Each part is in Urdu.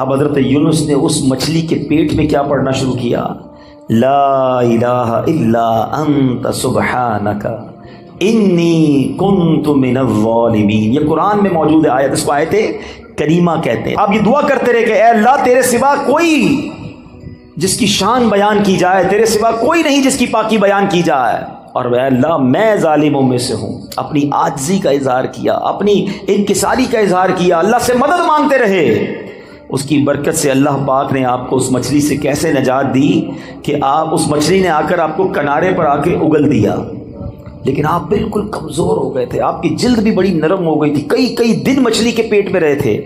اب حضرت یونس نے اس مچھلی کے پیٹ میں کیا پڑھنا شروع کیا؟ لا الہ الا انت سبحانک انی کنت من الظالمین. یہ قرآن میں موجود ہے آیت، اس کو آیت کریمہ کہتے ہیں. آپ یہ دعا کرتے رہے کہ اے اللہ تیرے سوا کوئی جس کی شان بیان کی جائے، تیرے سوا کوئی نہیں جس کی پاکی بیان کی جائے، اور اے اللہ میں ظالموں میں سے ہوں. اپنی عاجزی کا اظہار کیا، اپنی انکساری کا اظہار کیا، اللہ سے مدد مانگتے رہے. اس کی برکت سے اللہ پاک نے آپ کو اس مچھلی سے کیسے نجات دی کہ آپ اس مچھلی نے آ کر آپ کو کنارے پر آ کے اگل دیا. لیکن آپ بالکل کمزور ہو گئے تھے، آپ کی جلد بھی بڑی نرم ہو گئی تھی، کئی دن مچھلی کے پیٹ میں رہے تھے.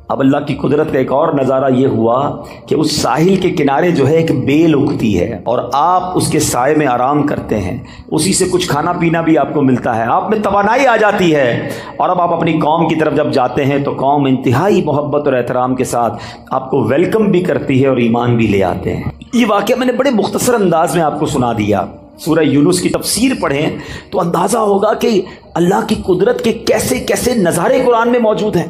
اب اللہ کی قدرت کا ایک اور نظارہ یہ ہوا کہ اس ساحل کے کنارے جو ہے ایک بیل اگتی ہے، اور آپ اس کے سائے میں آرام کرتے ہیں، اسی سے کچھ کھانا پینا بھی آپ کو ملتا ہے، آپ میں توانائی آ جاتی ہے. اور اب آپ اپنی قوم کی طرف جب جاتے ہیں تو قوم انتہائی محبت اور احترام کے ساتھ آپ کو ویلکم بھی کرتی ہے اور ایمان بھی لے آتے ہیں. یہ واقعہ میں نے بڑے مختصر انداز میں آپ کو سنا دیا. سورہ یونس کی تفسیر پڑھیں تو اندازہ ہوگا کہ اللہ کی قدرت کے کیسے کیسے نظارے قرآن میں موجود ہیں.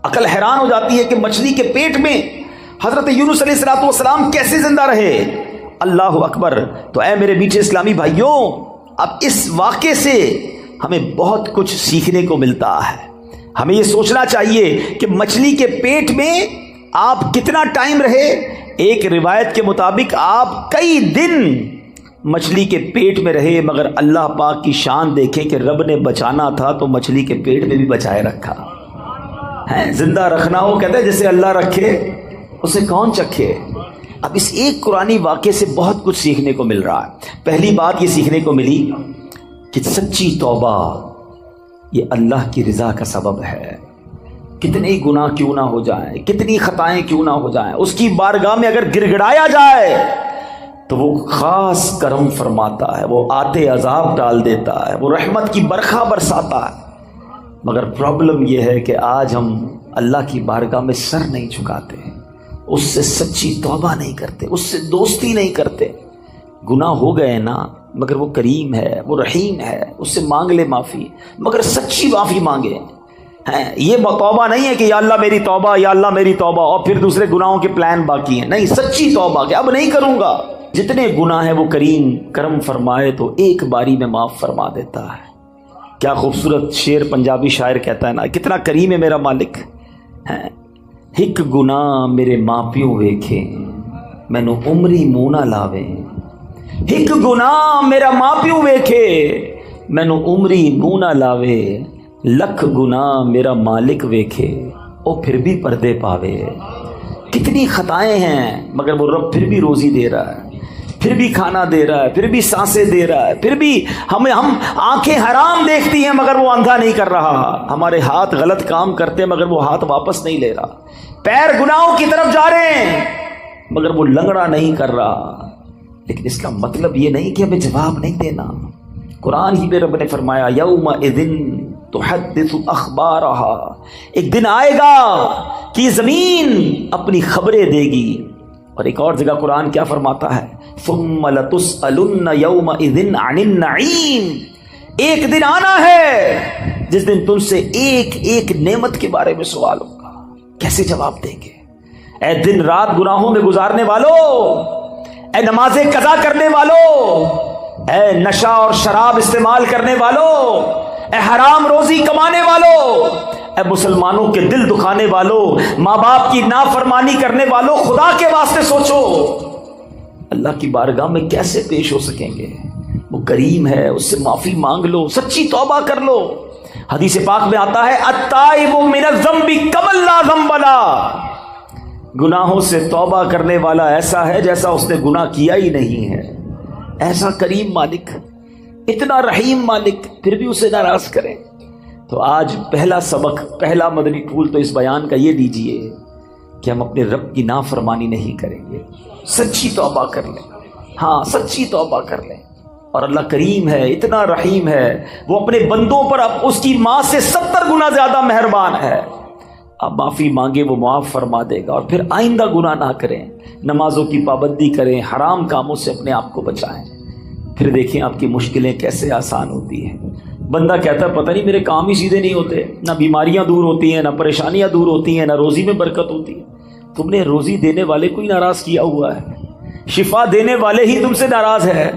عقل حیران ہو جاتی ہے کہ مچھلی کے پیٹ میں حضرت یونس علیہ الصلوۃ والسلام کیسے زندہ رہے. اللہ اکبر. تو اے میرے میٹھے اسلامی بھائیوں، اب اس واقعے سے ہمیں بہت کچھ سیکھنے کو ملتا ہے. ہمیں یہ سوچنا چاہیے کہ مچھلی کے پیٹ میں آپ کتنا ٹائم رہے. ایک روایت کے مطابق آپ کئی دن مچھلی کے پیٹ میں رہے، مگر اللہ پاک کی شان دیکھیں کہ رب نے بچانا تھا تو مچھلی کے پیٹ میں بھی بچائے رکھا ہے. زندہ رکھنا ہو کہتے ہیں جسے اللہ رکھے اسے کون چکھے. اب اس ایک قرآنی واقعے سے بہت کچھ سیکھنے کو مل رہا ہے. پہلی بات یہ سیکھنے کو ملی کہ سچی توبہ یہ اللہ کی رضا کا سبب ہے. کتنے گناہ کیوں نہ ہو جائیں، کتنی خطائیں کیوں نہ ہو جائیں، اس کی بارگاہ میں اگر گر گڑایا جائے تو وہ خاص کرم فرماتا ہے، وہ آتے عذاب ڈال دیتا ہے، وہ رحمت کی برکھا برساتا ہے. مگر پرابلم یہ ہے کہ آج ہم اللہ کی بارگاہ میں سر نہیں جھکاتے، اس سے سچی توبہ نہیں کرتے، اس سے دوستی نہیں کرتے. گناہ ہو گئے نا، مگر وہ کریم ہے، وہ رحیم ہے، اس سے مانگ لے معافی، مگر سچی معافی مانگے. یہ توبہ نہیں ہے کہ یا اللہ میری توبہ، یا اللہ میری توبہ، اور پھر دوسرے گناہوں کے پلان باقی ہیں. نہیں، سچی توبہ کہ اب نہیں کروں گا. جتنے گناہ ہیں وہ کریم کرم فرمائے تو ایک باری میں معاف فرما دیتا ہے. کیا خوبصورت شعر پنجابی شاعر کہتا ہے نا، کتنا کریم ہے میرا مالک. ہک گناہ میرے ماں پیو ویکھے مینو عمری منہ نہ لاوے. ہک گناہ میرا ماں پیو ویکھے مینو عمری منہ نہ لاوے. لکھ گناہ میرا مالک ویکھے او پھر بھی پردے پاوے. کتنی خطائیں ہیں مگر وہ رب پھر بھی روزی دے رہا ہے، پھر بھی کھانا دے رہا ہے، پھر بھی سانسیں دے رہا ہے، پھر بھی ہم آنکھیں حرام دیکھتی ہیں مگر وہ اندھا نہیں کر رہا. ہمارے ہاتھ غلط کام کرتے ہیں مگر وہ ہاتھ واپس نہیں لے رہا. پیر گناہوں کی طرف جا رہے ہیں مگر وہ لنگڑا نہیں کر رہا. لیکن اس کا مطلب یہ نہیں کہ ہمیں جواب نہیں دینا. قرآن ہی میں رب نے فرمایا یومئذ تحدث اخبارہا، ایک دن آئے گا کہ زمین اپنی خبریں دے گی. اور ایک اور جگہ قرآن کیا فرماتا ہے، ثم لتسألن یومئذ عن النعیم. ایک دن آنا ہے جس دن تم سے ایک ایک نعمت کے بارے میں سوال ہوگا. کیسے جواب دیں گے؟ اے دن رات گناہوں میں گزارنے والو، اے نمازیں قضا کرنے والو، اے نشہ اور شراب استعمال کرنے والو، اے حرام روزی کمانے والو، اے مسلمانوں کے دل دکھانے والو، ماں باپ کی نافرمانی کرنے والو، خدا کے واسطے سوچو اللہ کی بارگاہ میں کیسے پیش ہو سکیں گے. وہ کریم ہے، اس سے معافی مانگ لو، سچی توبہ کر لو. حدیث پاک میں آتا ہے التائب من الذنب کمن لا ذنب له. گناہوں سے توبہ کرنے والا ایسا ہے جیسا اس نے گناہ کیا ہی نہیں ہے. ایسا کریم مالک، اتنا رحیم مالک، پھر بھی اسے ناراض کریں. تو آج پہلا سبق، پہلا مدنی پھول تو اس بیان کا یہ دیجئے کہ ہم اپنے رب کی نافرمانی نہیں کریں گے، سچی توبہ کر لیں. ہاں، سچی توبہ کر لیں. اور اللہ کریم ہے، اتنا رحیم ہے، وہ اپنے بندوں پر اب اس کی ماں سے 70 گنا زیادہ مہربان ہے. اب معافی مانگے وہ معاف فرما دے گا. اور پھر آئندہ گناہ نہ کریں، نمازوں کی پابندی کریں، حرام کاموں سے اپنے آپ کو بچائیں. پھر دیکھیں آپ کی مشکلیں کیسے آسان ہوتی ہیں. بندہ کہتا ہے پتہ نہیں میرے کام ہی سیدھے نہیں ہوتے، نہ بیماریاں دور ہوتی ہیں، نہ پریشانیاں دور ہوتی ہیں، نہ روزی میں برکت ہوتی ہے. تم نے روزی دینے والے کو ہی ناراض کیا ہوا ہے, شفا دینے والے ہی تم سے ناراض ہے,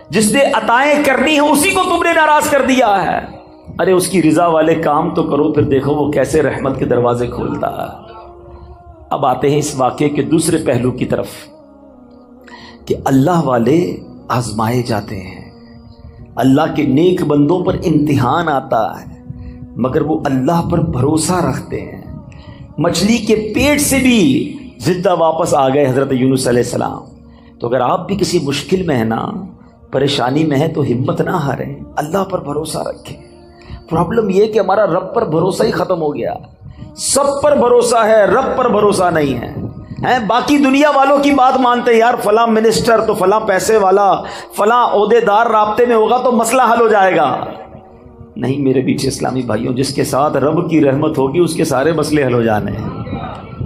جس نے عطائیں کرنی ہیں اسی کو تم نے ناراض کر دیا ہے. ارے اس کی رضا والے کام تو کرو, پھر دیکھو وہ کیسے رحمت کے دروازے کھولتا ہے. اب آتے ہیں اس واقعے کے دوسرے پہلو کی طرف کہ اللہ والے آزمائے جاتے ہیں, اللہ کے نیک بندوں پر امتحان آتا ہے, مگر وہ اللہ پر بھروسہ رکھتے ہیں. مچھلی کے پیٹ سے بھی زندہ واپس آ گئے حضرت یونس علیہ السلام. تو اگر آپ بھی کسی مشکل میں ہیں نا, پریشانی میں ہے, تو ہمت نہ ہاریں, اللہ پر بھروسہ رکھیں. پرابلم یہ کہ ہمارا رب پر بھروسہ ہی ختم ہو گیا. سب پر بھروسہ ہے, رب پر بھروسہ نہیں ہے. باقی دنیا والوں کی بات مانتے ہیں, یار فلاں منسٹر تو فلاں پیسے والا, فلاں عہدے دار رابطے میں ہوگا تو مسئلہ حل ہو جائے گا. نہیں میرے پیچھے اسلامی بھائیوں, جس کے ساتھ رب کی رحمت ہوگی اس کے سارے مسئلے حل ہو جانے ہیں.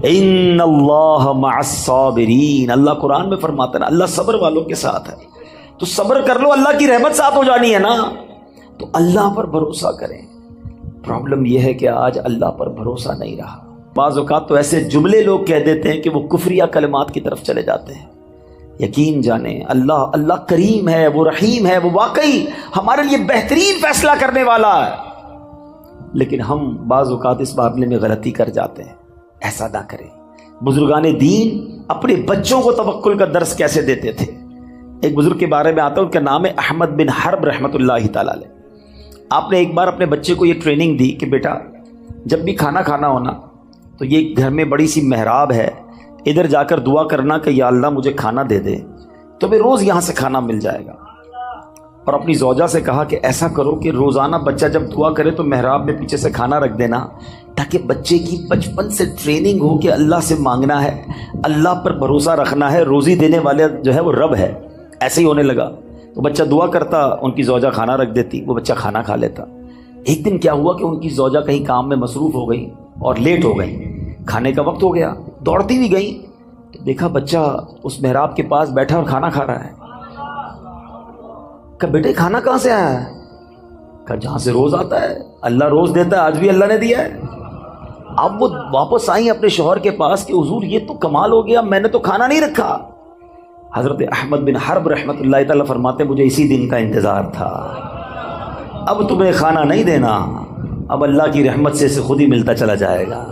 ان اللہ مع الصابرین, اللہ قرآن میں فرماتا ہے اللہ صبر والوں کے ساتھ ہے. تو صبر کر لو, اللہ کی رحمت ساتھ ہو جانی ہے نا. تو اللہ پر بھروسہ کریں. پرابلم یہ ہے کہ آج اللہ پر بھروسہ نہیں رہا. بعض اوقات تو ایسے جملے لوگ کہہ دیتے ہیں کہ وہ کفریہ کلمات کی طرف چلے جاتے ہیں. یقین جانیں اللہ کریم ہے, وہ رحیم ہے, وہ واقعی ہمارے لیے بہترین فیصلہ کرنے والا ہے. لیکن ہم بعض اوقات اس معاملے میں غلطی کر جاتے ہیں. ایسا نہ کریں. بزرگان دین اپنے بچوں کو توکل کا درس کیسے دیتے تھے. ایک بزرگ کے بارے میں آتا ہے, ان کا نام ہے احمد بن حرب رحمۃ اللہ تعالی علیہ. آپ نے ایک بار اپنے بچے کو یہ ٹریننگ دی کہ بیٹا جب بھی کھانا کھانا ہونا تو یہ گھر میں بڑی سی محراب ہے, ادھر جا کر دعا کرنا کہ یا اللہ مجھے کھانا دے دے, تو میں روز یہاں سے کھانا مل جائے گا. اور اپنی زوجہ سے کہا کہ ایسا کرو کہ روزانہ بچہ جب دعا کرے تو محراب میں پیچھے سے کھانا رکھ دینا, تاکہ بچے کی بچپن سے ٹریننگ ہو کہ اللہ سے مانگنا ہے, اللہ پر بھروسہ رکھنا ہے, روزی دینے والے جو ہے وہ رب ہے. ایسے ہی ہونے لگا. تو بچہ دعا کرتا, ان کی زوجہ کھانا رکھ دیتی, وہ بچہ کھانا کھا لیتا. ایک دن کیا ہوا کہ ان کی زوجہ کہیں کام میں مصروف ہو گئی اور لیٹ ہو گئی, کھانے کا وقت ہو گیا. دوڑتی ہوئی گئی تو دیکھا بچہ اس محراب کے پاس بیٹھا اور کھانا کھا رہا ہے. کہا بیٹے کھانا کہاں سے آیا ہے؟ کہا جہاں سے روز آتا ہے, اللہ روز دیتا ہے, آج بھی اللہ نے دیا ہے. اب وہ واپس آئیں اپنے شوہر کے پاس کہ حضور یہ تو کمال ہو گیا, میں نے تو کھانا نہیں رکھا. حضرت احمد بن حرب رحمۃ اللہ تعالیٰ فرماتے مجھے اسی دن کا انتظار تھا. اب تمہیں کھانا نہیں دینا, اب اللہ کی رحمت سے اسے خود ہی ملتا چلا جائے گا.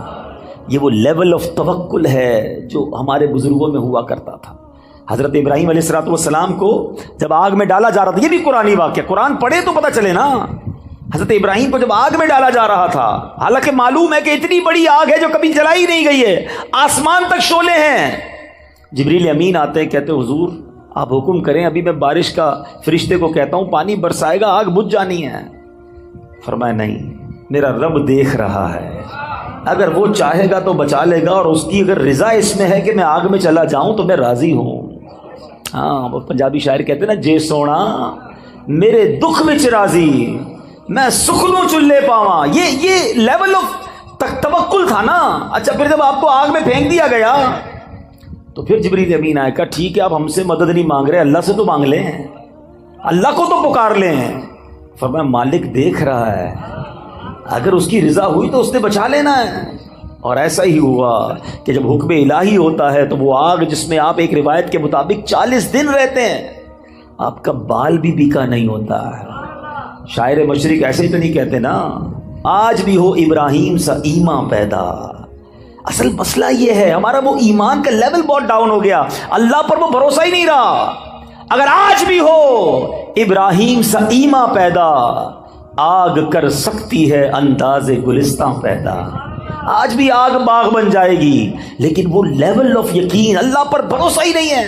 یہ وہ لیول آف توکل ہے جو ہمارے بزرگوں میں ہوا کرتا تھا. حضرت ابراہیم علیہ السلام کو جب آگ میں ڈالا جا رہا تھا, یہ بھی قرآنی واقعہ, قرآن پڑھے تو پتہ چلے نا. حضرت ابراہیم کو جب آگ میں ڈالا جا رہا تھا, حالانکہ معلوم ہے کہ اتنی بڑی آگ ہے جو کبھی جلائی نہیں گئی ہے, آسمان تک شعلے ہیں. جبریل امین آتے ہیں, کہتے حضور آپ حکم کریں, ابھی میں بارش کا فرشتے کو کہتا ہوں پانی برسائے گا, آگ بجھ جانی ہے. فرمایا نہیں, میرا رب دیکھ رہا ہے, اگر وہ چاہے گا تو بچا لے گا, اور اس کی اگر رضا اس میں ہے کہ میں آگ میں چلا جاؤں تو میں راضی ہوں. ہاں وہ پنجابی شاعر کہتے ہیں نا, جے سونا میرے دکھ وچ راضی, میں سکھ نو چلے پاواں. یہ لیول آف توکل تھا نا. اچھا پھر جب آپ کو آگ میں پھینک دیا گیا تو پھر جبریل امین آئے, کہا ٹھیک ہے آپ ہم سے مدد نہیں مانگ رہے, اللہ سے تو مانگ لیں, اللہ کو تو پکار لیں. فرمایا مالک دیکھ رہا ہے, اگر اس کی رضا ہوئی تو اس نے بچا لینا ہے. اور ایسا ہی ہوا کہ جب حکم الہی ہوتا ہے تو وہ آگ جس میں آپ ایک روایت کے مطابق 40 دن رہتے ہیں, آپ کا بال بھی بیکا نہیں ہوتا ہے. شاعر مشرق ایسے ہی تو نہیں کہتے نا, آج بھی ہو ابراہیم سا ایمان پیدا. اصل مسئلہ یہ ہے ہمارا وہ ایمان کا لیول بہت ڈاؤن ہو گیا, اللہ پر وہ بھروسہ ہی نہیں رہا. اگر آج بھی ہو ابراہیم سا ایمان پیدا, آگ کر سکتی ہے انداز گلستان پیدا. آج بھی آگ باغ بن جائے گی, لیکن وہ لیول آف یقین, اللہ پر بھروسہ ہی نہیں ہے.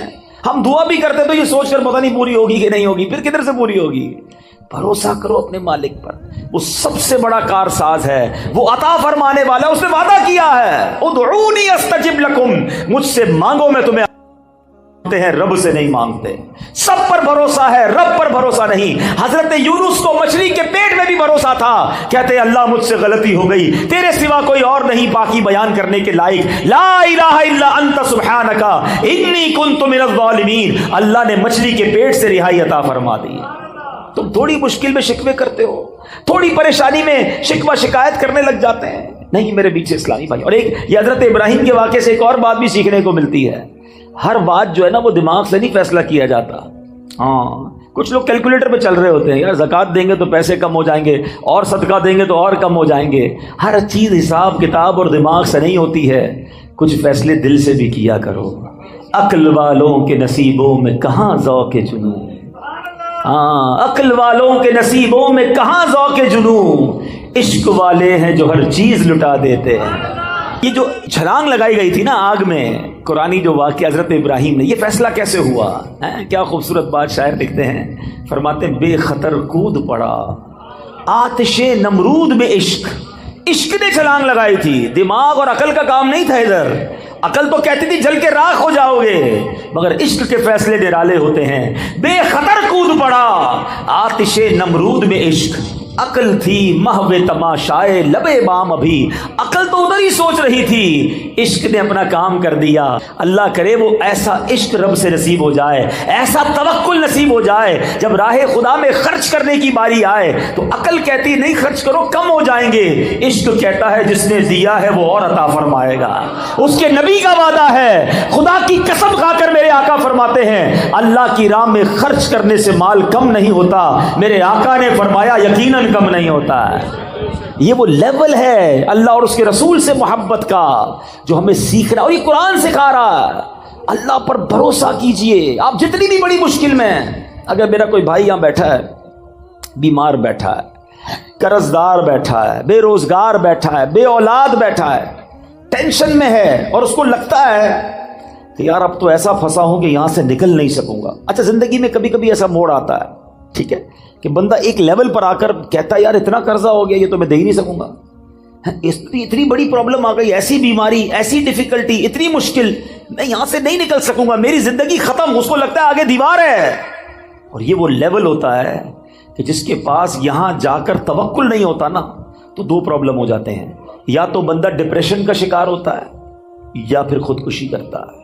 ہم دعا بھی کرتے تو یہ سوچ کر پتہ نہیں پوری ہوگی کہ نہیں ہوگی, پھر کدھر سے پوری ہوگی. بھروسہ کرو اپنے مالک پر, وہ سب سے بڑا کارساز ہے, وہ عطا فرمانے والا, اس نے وعدہ کیا ہے ادعونی استجب لکم, مجھ سے مانگو میں تمہیں ہیں, رب سے نہیں مانگتے. سب پر بھروسہ ہے, رب پر بھروسہ نہیں. حضرت یونس کو مچھلی کے پیٹ میں بھی بھروسہ تھا, کہتے اللہ مجھ سے غلطی ہو گئی, تیرے سوا کوئی اور نہیں پاکی بیان کرنے کے لائق, لا الہ الا انت سبحانک انی کنت من الظالمین. اللہ نے مچھلی کے پیٹ سے رہائی عطا فرما دی. تم تھوڑی مشکل میں شکوے کرتے ہو, تھوڑی پریشانی میں شکوہ شکایت کرنے لگ جاتے ہیں. نہیں میرے بیچ سے اسلامی بھائی. اور ایک یہ حضرت ابراہیم کے واقعے سے ایک اور بات بھی سیکھنے کو ملتی ہے. ہر بات جو ہے نا وہ دماغ سے نہیں فیصلہ کیا جاتا. ہاں کچھ لوگ کیلکولیٹر پہ چل رہے ہوتے ہیں, یار زکوٰۃ دیں گے تو پیسے کم ہو جائیں گے, اور صدقہ دیں گے تو اور کم ہو جائیں گے. ہر چیز حساب کتاب اور دماغ سے نہیں ہوتی ہے, کچھ فیصلے دل سے بھی کیا کرو. عقل والوں کے نصیبوں میں کہاں ذوق جنوں, ہاں عقل والوں کے نصیبوں میں کہاں ذوق جنوں, عشق والے ہیں جو ہر چیز لٹا دیتے ہیں. یہ جو چھلانگ لگائی گئی تھی نا آگ میں, قرآنی جو واقعہ حضرت ابراہیم نے, یہ فیصلہ کیسے ہوا ہے؟ کیا خوبصورت بات شاعر لکھتے ہیں, فرماتے ہیں بے خطر کود پڑا آتش نمرود میں عشق. عشق نے چھلانگ لگائی تھی, دماغ اور عقل کا کام نہیں تھا ادھر. عقل تو کہتی تھی جل کے راکھ ہو جاؤ گے, مگر عشق کے فیصلے نرالے ہوتے ہیں. بے خطر کود پڑا آتش نمرود میں عشق, عقل تھی محو تماشائے لبے بام ابھی. عقل تو ادھر ہی سوچ رہی تھی, عشق نے اپنا کام کر دیا. اللہ کرے وہ ایسا عشق رب سے نصیب ہو جائے, ایسا توکل نصیب ہو جائے, جب راہ خدا میں خرچ کرنے کی باری آئے تو عقل کہتی نہیں خرچ کرو کم ہو جائیں گے, عشق کہتا ہے جس نے دیا ہے وہ اور عطا فرمائے گا. اس کے نبی کا وعدہ ہے, خدا کی قسم کھا کر میرے آقا فرماتے ہیں اللہ کی راہ میں خرچ کرنے سے مال کم نہیں ہوتا. میرے آقا نے فرمایا یقیناً کم نہیں ہوتا ہے. یہ وہ لیول ہے اللہ اور اس کے رسول سے محبت کا جو ہمیں سیکھ رہا, اور یہ قرآن سکھا رہا ہے. اللہ پر بھروسہ کیجئے آپ جتنی بھی بڑی مشکل میں. اگر میرا کوئی بھائی یہاں بیٹھا ہے, بیمار بیٹھا ہے, قرض دار بیٹھا ہے, بے روزگار بیٹھا ہے, بے اولاد بیٹھا ہے, ٹینشن میں ہے, اور اس کو لگتا ہے کہ یار اب تو ایسا پھنسا ہوں کہ یہاں سے نکل نہیں سکوں گا. اچھا زندگی میں کبھی کبھی ایسا موڑ آتا ہے, ٹھیک ہے, کہ بندہ ایک لیول پر آ کر کہتا ہے یار اتنا قرضہ ہو گیا یہ تو میں دے ہی نہیں سکوں گا, اتنی بڑی پرابلم آ گئی, ایسی بیماری, ایسی ڈیفیکلٹی, اتنی مشکل, میں یہاں سے نہیں نکل سکوں گا, میری زندگی ختم. اس کو لگتا ہے آگے دیوار ہے. اور یہ وہ لیول ہوتا ہے کہ جس کے پاس یہاں جا کر توکل نہیں ہوتا نا, تو دو پرابلم ہو جاتے ہیں. یا تو بندہ ڈپریشن کا شکار ہوتا ہے, یا پھر خودکشی کرتا ہے.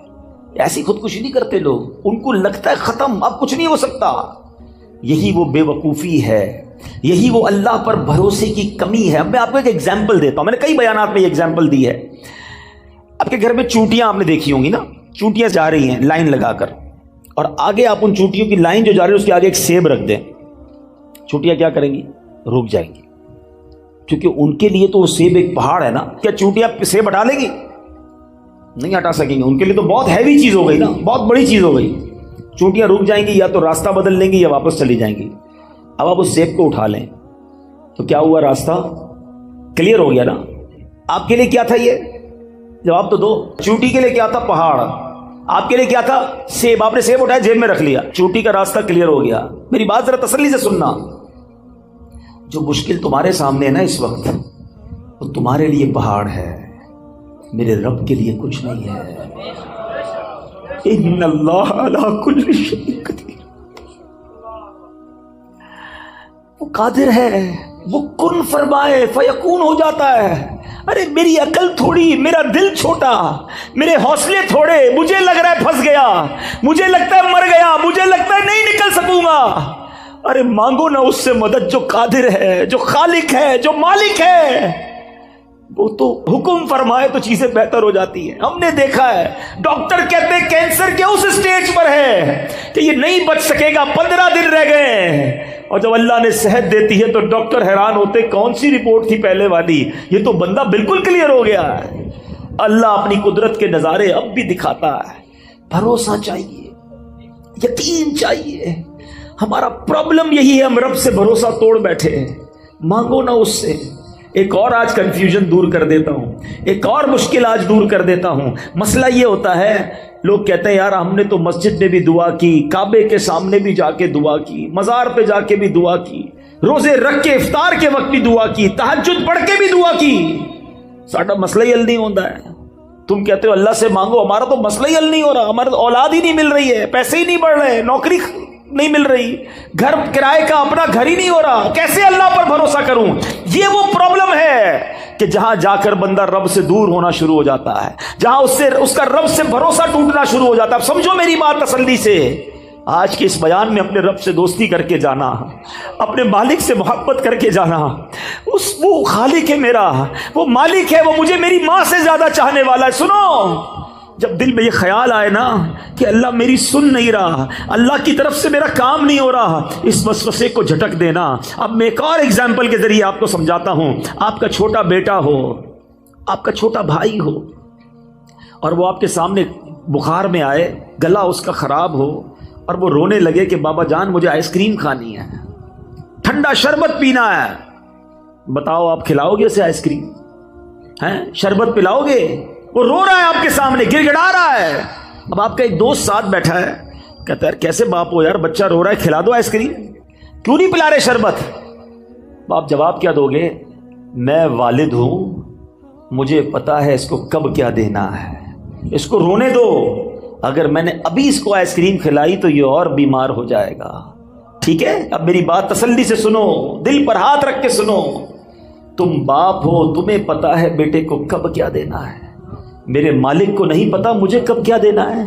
ایسی خودکشی نہیں کرتے لوگ, ان کو لگتا ہے ختم, اب کچھ نہیں ہو سکتا. یہی وہ بے وقوفی ہے, یہی وہ اللہ پر بھروسے کی کمی ہے. میں آپ کو ایک ایگزامپل دیتا ہوں, میں نے کئی بیانات میں یہ ایگزامپل دی ہے. آپ کے گھر میں چونٹیاں آپ نے دیکھی ہوں گی نا, چونٹیاں جا رہی ہیں لائن لگا کر, اور آگے آپ ان چونٹیوں کی لائن جو جا رہی ہے اس کے آگے ایک سیب رکھ دیں, چونٹیاں کیا کریں گی؟ رک جائیں گی, کیونکہ ان کے لیے تو وہ سیب ایک پہاڑ ہے نا. کیا چونٹیاں سیب ہٹا لیں گی؟ نہیں ہٹا سکیں گے, ان کے لیے تو بہت ہیوی چیز ہو گئی نا, بہت بڑی چیز ہو گئی. چونٹیاں رک جائیں گی, یا تو راستہ بدل لیں گی یا واپس چلی جائیں گی. اب آپ اس سیب کو اٹھا لیں تو کیا ہوا, راستہ کلیئر ہو گیا نا. آپ کے لیے کیا تھا یہ جواب تو دو. چونٹی کے لیے کیا تھا؟ پہاڑ. آپ کے لیے کیا تھا؟ سیب. آپ نے سیب اٹھایا جیب میں رکھ لیا, چونٹی کا راستہ کلیئر ہو گیا. میری بات ذرا تسلی سے سننا, جو مشکل تمہارے سامنے ہے نا اس وقت, وہ تمہارے لیے پہاڑ ہے, میرے رب کے لیے کچھ نہیں ہے. ان اللہ علی کل شیء قدیر. وہ قادر ہے, وہ کن فرمائے فیکون ہو جاتا ہے. ارے میری عقل تھوڑی, میرا دل چھوٹا, میرے حوصلے تھوڑے, مجھے لگ رہا ہے پھنس گیا, مجھے لگتا ہے مر گیا, مجھے لگتا ہے نہیں نکل سکوں گا. ارے مانگو نا اس سے مدد جو قادر ہے, جو خالق ہے, جو مالک ہے. وہ تو حکم فرمائے تو چیزیں بہتر ہو جاتی ہیں. ہم نے دیکھا ہے ڈاکٹر کہتے ہیں کینسر کے اس سٹیج پر ہے کہ یہ نہیں بچ سکے گا, 15 دن رہ گئے, اور جب اللہ نے صحت دیتی ہے تو ڈاکٹر حیران ہوتے کون سی رپورٹ تھی پہلے والی, یہ تو بندہ بالکل کلیئر ہو گیا ہے. اللہ اپنی قدرت کے نظارے اب بھی دکھاتا ہے. بھروسہ چاہیے, یقین چاہیے. ہمارا پرابلم یہی ہے, ہم رب سے بھروسہ توڑ بیٹھے ہیں. مانگو نا اس سے. ایک اور آج کنفیوژن دور کر دیتا ہوں, ایک اور مشکل آج دور کر دیتا ہوں. مسئلہ یہ ہوتا ہے, لوگ کہتے ہیں یار ہم نے تو مسجد میں بھی دعا کی, کعبے کے سامنے بھی جا کے دعا کی, مزار پہ جا کے بھی دعا کی, روزے رکھ کے افطار کے وقت بھی دعا کی, تہجد پڑھ کے بھی دعا کی, ساڈا مسئلہ ہی حل نہیں ہوتا ہے. تم کہتے ہو اللہ سے مانگو, ہمارا تو مسئلہ ہی حل نہیں ہو رہا, ہمارا تو اولاد ہی نہیں مل رہی ہے, پیسے ہی نہیں بڑھ رہے, نوکری نہیں مل رہی, گھر کرائے کا اپنا گھر ہی نہیں ہو رہا, کیسے اللہ پر بھروسہ کروں. یہ وہ پرابلم ہے کہ جہاں جا کر بندہ رب سے دور ہونا شروع ہو جاتا ہے, جہاں اس کا رب سے بھروسہ ٹوٹنا شروع ہو جاتا ہے. سمجھو میری بات تسلی سے, آج کے اس بیان میں اپنے رب سے دوستی کر کے جانا، اپنے مالک سے محبت کر کے جانا. وہ خالق ہے میرا، وہ مالک ہے، وہ مجھے میری ماں سے زیادہ چاہنے والا ہے. سنو، جب دل میں یہ خیال آئے نا کہ اللہ میری سن نہیں رہا، اللہ کی طرف سے میرا کام نہیں ہو رہا، اس وسوسے کو جھٹک دینا. اب میں ایک اور ایگزامپل کے ذریعے آپ کو سمجھاتا ہوں. آپ کا چھوٹا بیٹا ہو، آپ کا چھوٹا بھائی ہو، اور وہ آپ کے سامنے بخار میں آئے، گلا اس کا خراب ہو، اور وہ رونے لگے کہ بابا جان مجھے آئس کریم کھانی ہے، ٹھنڈا شربت پینا ہے. بتاؤ آپ کھلاؤ گے اسے آئس کریم؟ ہیں؟ شربت پلاؤ گے؟ وہ رو رہا ہے آپ کے سامنے، گر گڑا رہا ہے. اب آپ کا ایک دوست ساتھ بیٹھا ہے، کہتا ہے کیسے باپ ہو یار، بچہ رو رہا ہے، کھلا دو آئس کریم، کیوں نہیں پلا رہے شربت؟ آپ جواب کیا دو گے؟ میں والد ہوں، مجھے پتا ہے اس کو کب کیا دینا ہے، اس کو رونے دو. اگر میں نے ابھی اس کو آئس کریم کھلائی تو یہ اور بیمار ہو جائے گا. ٹھیک ہے، اب میری بات تسلی سے سنو، دل پر ہاتھ رکھ کے سنو. تم باپ ہو، تمہیں پتا ہے بیٹے کو کب کیا دینا ہے. میرے مالک کو نہیں پتا مجھے کب کیا دینا ہے.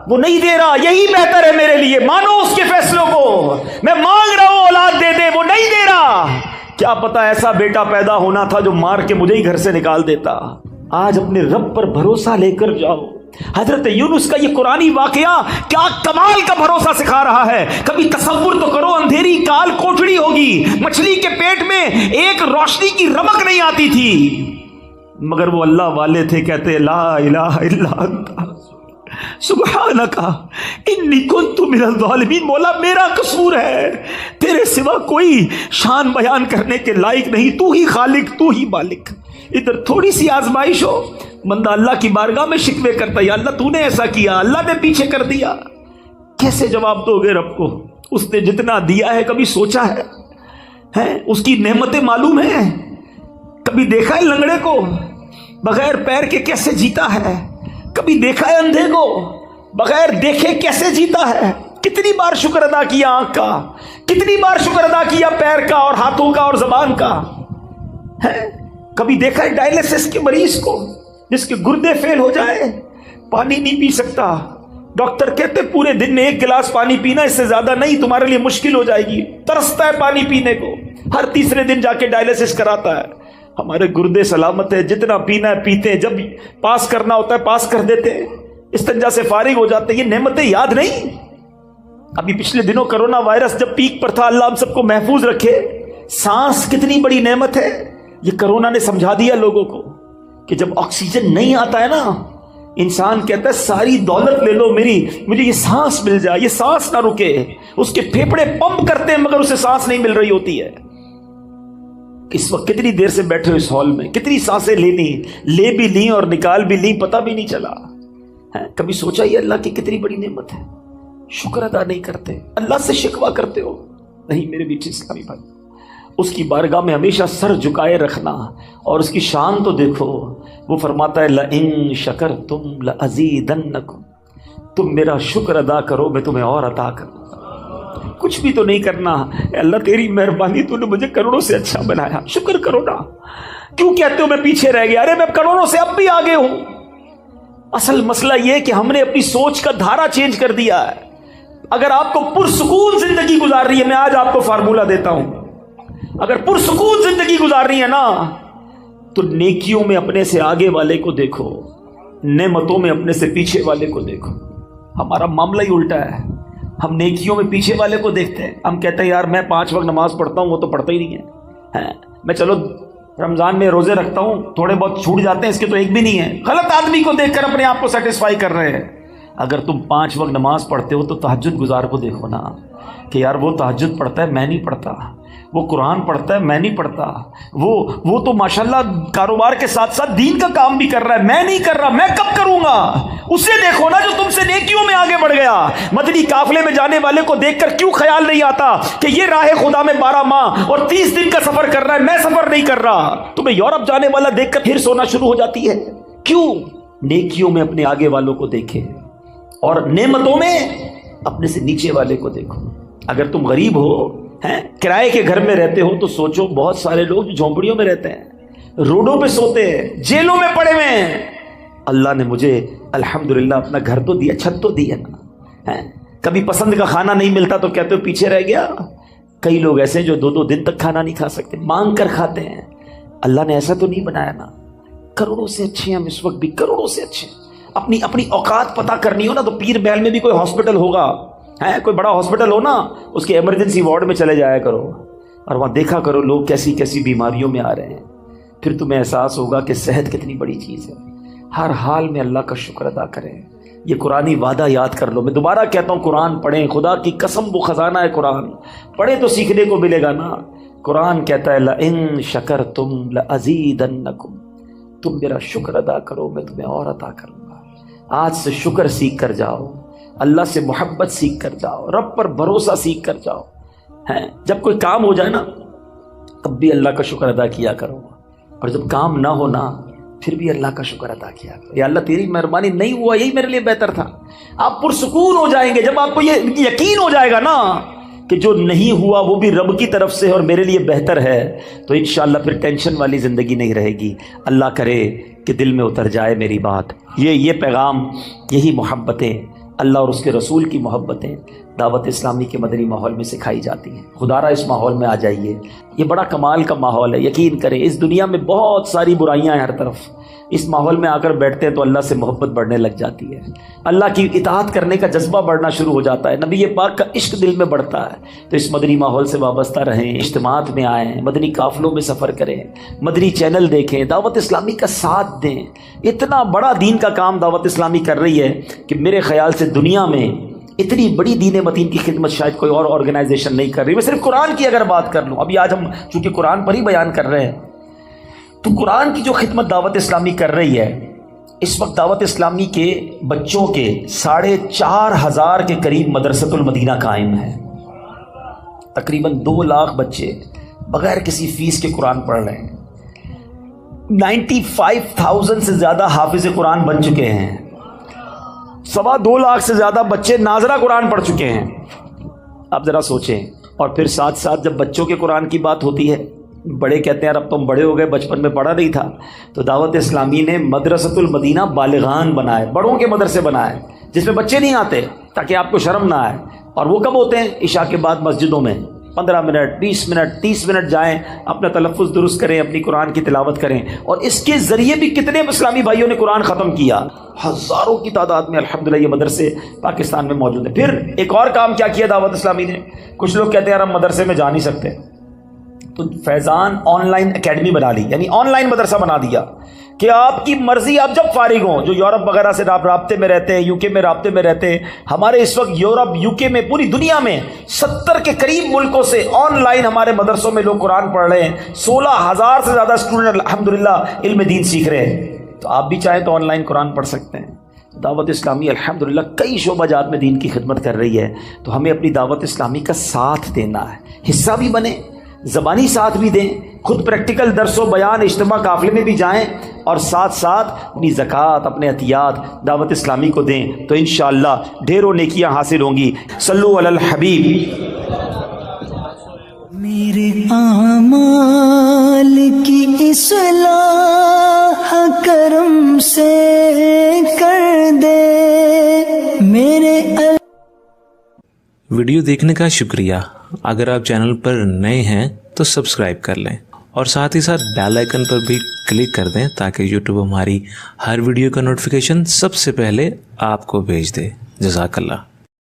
وہ نہیں دے رہا، یہی بہتر ہے میرے لیے، مانو اس کے فیصلوں کو. میں مانگ رہا ہوں اولاد دے دے، وہ نہیں دے رہا. کیا پتا ایسا بیٹا پیدا ہونا تھا جو مار کے مجھے ہی گھر سے نکال دیتا. آج اپنے رب پر بھروسہ لے کر جاؤ. حضرت یونس کا یہ قرآنی واقعہ کیا کمال کا بھروسہ سکھا رہا ہے. کبھی تصور تو کرو، اندھیری کال کوٹڑی ہوگی، مچھلی کے پیٹ میں ایک روشنی کی رمق نہیں آتی تھی، مگر وہ اللہ والے تھے. کہتے لا الہ الا انت سبحانک انی کنت من الظالمین. مولا میرا قصور ہے، تیرے سوا کوئی شان بیان کرنے کے لائق نہیں، تو ہی خالق، تو ہی مالک. ادھر تھوڑی سی آزمائش ہو، بندہ اللہ کی بارگاہ میں شکوے کرتا ہے، یا اللہ تو نے ایسا کیا، اللہ نے پیچھے کر دیا. کیسے جواب دو گے رب کو؟ اس نے جتنا دیا ہے کبھی سوچا ہے؟ اس کی نعمتیں معلوم ہیں؟ کبھی دیکھا ہے لنگڑے کو بغیر پیر کے کیسے جیتا ہے؟ کبھی دیکھا ہے اندھے کو بغیر دیکھے کیسے جیتا ہے؟ کتنی بار شکر ادا کیا آنکھ کا، کتنی بار شکر ادا کیا پیر کا اور ہاتھوں کا اور زبان کا. کبھی دیکھا ہے ڈائلیسس کے مریض کو جس کے گردے فیل ہو جائے، پانی نہیں پی سکتا، ڈاکٹر کہتے پورے دن میں 1 گلاس پانی پینا، اس سے زیادہ نہیں، تمہارے لیے مشکل ہو جائے گی. ترستا ہے پانی پینے کو، ہر تیسرے دن جا کے ڈائلیسس کراتا ہے. ہمارے گردے سلامت ہے، جتنا پینا ہے پیتے ہیں، جب پاس کرنا ہوتا ہے پاس کر دیتے ہیں، استنجا سے فارغ ہو جاتے ہیں. یہ نعمتیں یاد نہیں؟ ابھی پچھلے دنوں کرونا وائرس جب پیک پر تھا، اللہ ہم سب کو محفوظ رکھے. سانس کتنی بڑی نعمت ہے، یہ کرونا نے سمجھا دیا لوگوں کو کہ جب آکسیجن نہیں آتا ہے نا، انسان کہتا ہے ساری دولت لے لو میری، مجھے یہ سانس مل جائے، یہ سانس نہ رکے. اس کے پھیپھڑے پمپ کرتے ہیں مگر اسے سانس نہیں مل رہی ہوتی ہے. اس وقت کتنی دیر سے بیٹھے ہو اس ہال میں، کتنی سانسیں لے بھی لی اور نکال بھی لی، پتہ بھی نہیں چلا. کبھی سوچا یہ اللہ کی کتنی بڑی نعمت ہے؟ شکر ادا نہیں کرتے، اللہ سے شکوہ کرتے ہو. نہیں میرے بیٹے اسلامی بھائی، اس کی بارگاہ میں ہمیشہ سر جھکائے رکھنا، اور اس کی شان تو دیکھو. وہ فرماتا ہے لئن شکرتم لازیدنکم، تم میرا شکر ادا کرو میں تمہیں اور عطا کروں. کچھ بھی تو نہیں کرنا، اے اللہ تیری مہربانی، تو نے مجھے کروڑوں سے اچھا بنایا، شکر کرو نا. کیوں کہتے ہو میں پیچھے رہ گیا؟ ارے میں کروڑوں سے اب بھی آگے ہوں. اصل مسئلہ یہ کہ ہم نے اپنی سوچ کا دھارا چینج کر دیا ہے. اگر آپ کو پرسکون زندگی گزار رہی ہے، میں آج آپ کو فارمولہ دیتا ہوں، اگر پرسکون زندگی گزار رہی ہے نا، تو نیکیوں میں اپنے سے آگے والے کو دیکھو، نعمتوں میں اپنے سے پیچھے والے کو دیکھو. ہمارا معاملہ ہی الٹا ہے، ہم نیکیوں میں پیچھے والے کو دیکھتے ہیں. ہم کہتے ہیں یار میں 5 وقت نماز پڑھتا ہوں، وہ تو پڑھتا ہی نہیں ہے. میں چلو رمضان میں روزے رکھتا ہوں، تھوڑے بہت چھوٹ جاتے ہیں، اس کے تو ایک بھی نہیں ہے. غلط آدمی کو دیکھ کر اپنے آپ کو سیٹسفائی کر رہے ہیں. اگر تم 5 وقت نماز پڑھتے ہو تو تہجد گزار کو دیکھو نا، کہ یار وہ تہجد پڑھتا ہے میں نہیں پڑھتا، وہ قرآن پڑھتا ہے میں نہیں پڑھتا، وہ تو ماشاءاللہ کاروبار کے ساتھ ساتھ دین کا کام بھی کر رہا ہے، میں نہیں کر رہا، میں کب کروں گا؟ اسے دیکھو نا جو تم سے نیکیوں میں آگے بڑھ گیا. مدنی قافلے میں جانے والے کو دیکھ کر کیوں خیال نہیں آتا کہ یہ راہ خدا میں 12 ماہ اور 30 دن کا سفر کر رہا ہے، میں سفر نہیں کر رہا؟ تمہیں یورپ جانے والا دیکھ کر پھر سونا شروع ہو جاتی ہے. کیوں؟ نیکیوں میں اپنے آگے والوں کو دیکھے اور نعمتوں میں اپنے سے نیچے والے کو دیکھو. اگر تم غریب ہو، کرائے کے گھر میں رہتے ہو، تو سوچو بہت سارے لوگ جو جھونپڑیوں میں رہتے ہیں، روڈوں پہ سوتے ہیں، جیلوں میں پڑے ہوئے ہیں. اللہ نے مجھے الحمدللہ اپنا گھر تو دیا، چھت تو دی ہے نا. کبھی پسند کا کھانا نہیں ملتا تو کہتے ہو پیچھے رہ گیا. کئی لوگ ایسے ہیں جو 2 دن تک کھانا نہیں کھا سکتے, مانگ کر کھاتے ہیں. اللہ نے ایسا تو نہیں بنایا نا. کروڑوں سے اچھے ہیں ہم اس وقت بھی, کروڑوں سے اچھے. اپنی اوقات پتہ کرنی ہو نا تو پیر محل میں بھی کوئی ہاسپٹل ہوگا, ہے کوئی بڑا ہاسپٹل ہو نا, اس کے ایمرجنسی وارڈ میں چلے جایا کرو اور وہاں دیکھا کرو لوگ کیسی کیسی بیماریوں میں آ رہے ہیں. پھر تمہیں احساس ہوگا کہ صحت کتنی بڑی چیز ہے. ہر حال میں اللہ کا شکر ادا کریں. یہ قرآنی وعدہ یاد کر لو. میں دوبارہ کہتا ہوں قرآن پڑھیں, خدا کی قسم وہ خزانہ ہے قرآن. پڑھیں تو سیکھنے کو ملے گا نا. قرآن کہتا ہے لَإِن شَكَرْتُمْ لَأَزِيدَنَّكُمْ, تم میرا شکر ادا کرو میں تمہیں اور عطا کروں گا. آج سے شکر سیکھ کر جاؤ, اللہ سے محبت سیکھ کر جاؤ, رب پر بھروسہ سیکھ کر جاؤ. جب کوئی کام ہو جائے نا تب بھی اللہ کا شکر ادا کیا کرو, اور جب کام نہ ہونا پھر بھی اللہ کا شکر ادا کیا کرو. یا اللہ تیری مہربانی نہیں ہوا یہی میرے لیے بہتر تھا. آپ پرسکون ہو جائیں گے جب آپ کو یہ یقین ہو جائے گا نا کہ جو نہیں ہوا وہ بھی رب کی طرف سے اور میرے لیے بہتر ہے, تو انشاءاللہ پھر ٹینشن والی زندگی نہیں رہے گی. اللہ کرے کہ دل میں اتر جائے میری بات. یہ پیغام, یہی محبتیں, اللہ اور اس کے رسول کی محبتیں دعوت اسلامی کے مدنی ماحول میں سکھائی جاتی ہیں. خدا را اس ماحول میں آ جائیے. یہ بڑا کمال کا ماحول ہے. یقین کریں اس دنیا میں بہت ساری برائیاں ہیں ہر طرف. اس ماحول میں آ کر بیٹھتے ہیں تو اللہ سے محبت بڑھنے لگ جاتی ہے, اللہ کی اطاعت کرنے کا جذبہ بڑھنا شروع ہو جاتا ہے, نبی پاک کا عشق دل میں بڑھتا ہے. تو اس مدنی ماحول سے وابستہ رہیں, اجتماعات میں آئیں, مدنی قافلوں میں سفر کریں, مدنی چینل دیکھیں, دعوت اسلامی کا ساتھ دیں. اتنا بڑا دین کا کام دعوت اسلامی کر رہی ہے کہ میرے خیال سے دنیا میں اتنی بڑی دین متین کی خدمت شاید کوئی اور آرگنائزیشن نہیں کر رہی. میں صرف قرآن کی اگر بات کر لوں, ابھی آج ہم چونکہ قرآن پر ہی بیان کر رہے ہیں, تو قرآن کی جو خدمت دعوت اسلامی کر رہی ہے, اس وقت دعوت اسلامی کے بچوں کے 4,500 کے قریب مدرسۃ المدینہ قائم ہے. تقریباً 2 لاکھ بچے بغیر کسی فیس کے قرآن پڑھ رہے ہیں. 95,000 سے زیادہ حافظ قرآن بن چکے ہیں. 2.25 لاکھ سے زیادہ بچے ناظرہ قرآن پڑھ چکے ہیں. آپ ذرا سوچیں. اور پھر ساتھ ساتھ جب بچوں کے قرآن کی بات ہوتی ہے, بڑے کہتے ہیں اب تم بڑے ہو گئے, بچپن میں پڑھا نہیں تھا, تو دعوت اسلامی نے مدرسۃ المدینہ بالغان بنائے, بڑوں کے مدرسے بنائے جس میں بچے نہیں آتے تاکہ آپ کو شرم نہ آئے. اور وہ کب ہوتے ہیں؟ عشاء کے بعد مسجدوں میں 15 منٹ 20 منٹ 30 منٹ جائیں, اپنا تلفظ درست کریں, اپنی قرآن کی تلاوت کریں. اور اس کے ذریعے بھی کتنے اسلامی بھائیوں نے قرآن ختم کیا, ہزاروں کی تعداد میں الحمدللہ یہ مدرسے پاکستان میں موجود ہیں. پھر ایک اور کام کیا کیا دعوت اسلامی نے. کچھ لوگ کہتے ہیں یار ہم مدرسے میں جا نہیں سکتے, تو فیضان آن لائن اکیڈمی بنا لی, یعنی آن لائن مدرسہ بنا دیا کہ آپ کی مرضی, آپ جب فارغ ہوں. جو یورپ وغیرہ سے رابطے میں رہتے ہیں, یو کے میں رابطے میں رہتے ہیں, ہمارے اس وقت یورپ یو کے میں پوری دنیا میں 70 کے قریب ملکوں سے آن لائن ہمارے مدرسوں میں لوگ قرآن پڑھ رہے ہیں. 16,000 سے زیادہ اسٹوڈنٹ الحمدللہ علم دین سیکھ رہے ہیں. تو آپ بھی چاہیں تو آن لائن قرآن پڑھ سکتے ہیں. دعوت اسلامی الحمدللہ کئی شعبہ جات میں دین کی خدمت کر رہی ہے. تو ہمیں اپنی دعوت اسلامی کا ساتھ دینا ہے, حصہ بھی بنیں, زبانی ساتھ بھی دیں, خود پریکٹیکل درس و بیان اجتماع قافلے میں بھی جائیں, اور ساتھ ساتھ اپنی زکوٰۃ اپنے عطیات دعوت اسلامی کو دیں. تو انشاءاللہ ڈھیروں نیکیاں حاصل ہوں گی. صلو علی الحبیب. میرے اعمال کی اصلاح کرم سے کر دے میرے. ویڈیو دیکھنے کا شکریہ. اگر آپ چینل پر نئے ہیں تو سبسکرائب کر لیں, اور ساتھ ہی ساتھ بیل آئیکن پر بھی کلک کر دیں تاکہ یوٹیوب ہماری ہر ویڈیو کا نوٹیفیکیشن سب سے پہلے آپ کو بھیج دے. جزاک اللہ.